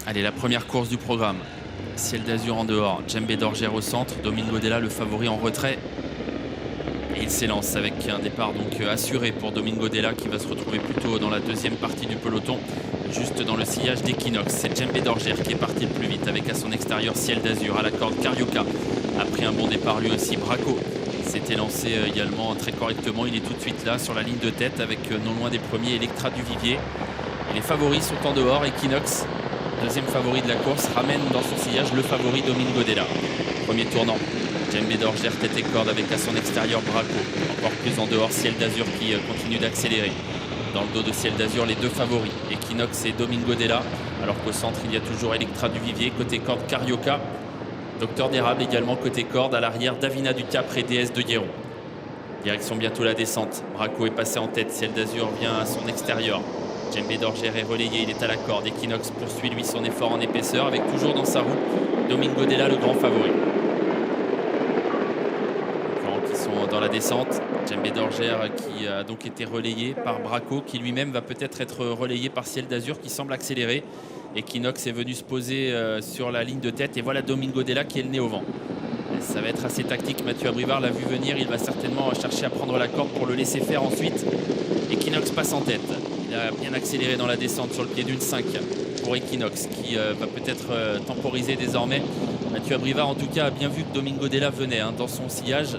Allez, la première course du programme. Ciel d'Azur en dehors, Djembé d'Orgère au centre, Domingo Della le favori en retrait. Et il s'élance avec un départ donc assuré pour Domingo Della qui va se retrouver plutôt dans la deuxième partie du peloton, juste dans le sillage d'Equinox. C'est Djembé d'Orgère qui est parti le plus vite avec à son extérieur Ciel d'Azur, à la corde Carioca. A pris un bon départ lui aussi, Braco s'était lancé également très correctement. Il est tout de suite là sur la ligne de tête avec non loin des premiers Electra du Vivier. Et les favoris sont en dehors. Equinox, deuxième favori de la course, ramène dans son sillage le favori Domingo Della. Premier tournant, Djembé d'Orgère tête et corde avec à son extérieur Braco. Encore plus en dehors Ciel d'Azur qui continue d'accélérer. Dans le dos de Ciel d'Azur, les deux favoris, Equinox et Domingo Della. Alors qu'au centre, il y a toujours Electra du Vivier. Côté corde, Carioca. Docteur d'Érable également côté corde. À l'arrière, Davina du Capre et DS de Guéron. Direction bientôt la descente. Braco est passé en tête. Ciel d'Azur vient à son extérieur. Djembé d'Orgère est relayé, il est à la corde. Equinox poursuit lui son effort en épaisseur avec toujours dans sa roue Domingo Della, le grand favori. Qui sont dans la descente. Djembé d'Orgère qui a donc été relayé par Braco, qui lui-même va peut-être être relayé par Ciel d'Azur qui semble accélérer. Equinox est venu se poser sur la ligne de tête et voilà Domingo Della qui est le nez au vent. Ça va être assez tactique, Mathieu Abrivard l'a vu venir, il va certainement chercher à prendre la corde pour le laisser faire ensuite. Equinox passe en tête, il a bien accéléré dans la descente sur le pied d'une 5 pour Equinox qui va peut-être temporiser désormais. Mathieu Abrivard en tout cas a bien vu que Domingo Della venait dans son sillage.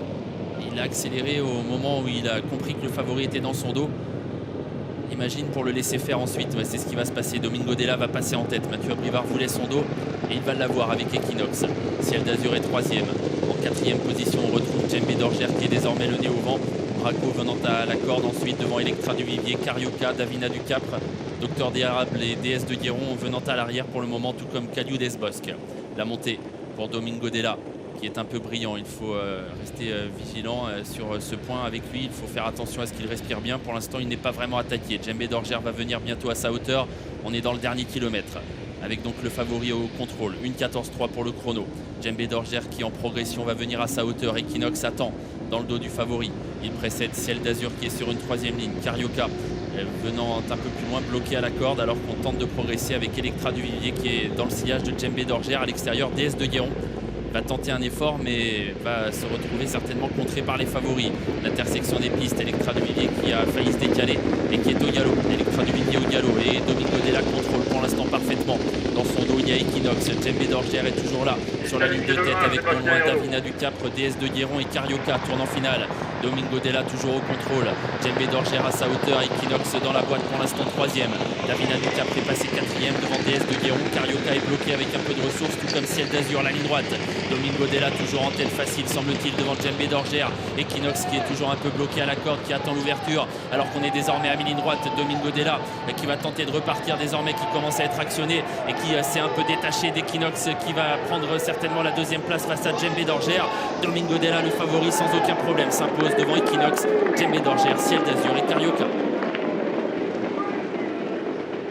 Il a accéléré au moment où il a compris que le favori était dans son dos. Imagine pour le laisser faire ensuite, c'est ce qui va se passer. Domingo Della va passer en tête. Mathieu Abrivard voulait son dos et il va l'avoir avec Equinox. Ciel d'Azur est troisième. En quatrième position, on retrouve Djembé d'Orgère qui est désormais le nez au vent. Braco venant à la corde ensuite devant Electra du Vivier, Carioca, Davina du Capre, Docteur d'Érable et DS de Guéron venant à l'arrière pour le moment, tout comme Caliou Desbosques. La montée pour Domingo Della qui est un peu brillant, il faut rester vigilant sur ce point avec lui, il faut faire attention à ce qu'il respire bien. Pour l'instant il n'est pas vraiment attaqué. Djembé d'Orgère va venir bientôt à sa hauteur, on est dans le dernier kilomètre avec donc le favori au contrôle, 1:14.3 pour le chrono. Djembé d'Orgère qui en progression va venir à sa hauteur. Equinox attend dans le dos du favori, il précède Ciel d'Azur qui est sur une troisième ligne. Carioca venant un peu plus loin, bloqué à la corde alors qu'on tente de progresser avec Electra du Vivier qui est dans le sillage de Djembé d'Orgère. À l'extérieur, DS de Guéron va tenter un effort mais va se retrouver certainement contré par les favoris. L'intersection des pistes, Electra du Vivier qui a failli se décaler et qui est au galop. Electra du Vivier au galop et Domingo Della contrôle pour l'instant parfaitement. Dans son dos il y a Equinox, Djembé d'Orgère est toujours là sur la ligne de tête avec non loin Davina du Capre, DS de Guéron et Carioca. Tournant final, Domingo Della toujours au contrôle. Djembé d'Orgère à sa hauteur, Equinox dans la boîte pour l'instant troisième. Davina du Capre est passé quatrième devant DS de Guéron. Carioca est bloqué avec un peu de ressources tout comme Ciel d'Azur, la ligne droite. Domingo Della toujours en tête facile semble-t-il devant Djembé d'Orgère. Equinox qui est toujours un peu bloqué à la corde, qui attend l'ouverture alors qu'on est désormais à mi-ligne droite. Domingo Della qui va tenter de repartir désormais, qui commence à être actionné et qui s'est un peu détaché d'Equinox qui va prendre certainement la deuxième place face à Djembé d'Orgère. Domingo Della le favori sans aucun problème s'impose devant Equinox, Djembé d'Orgère, Ciel d'Azur et Carioca.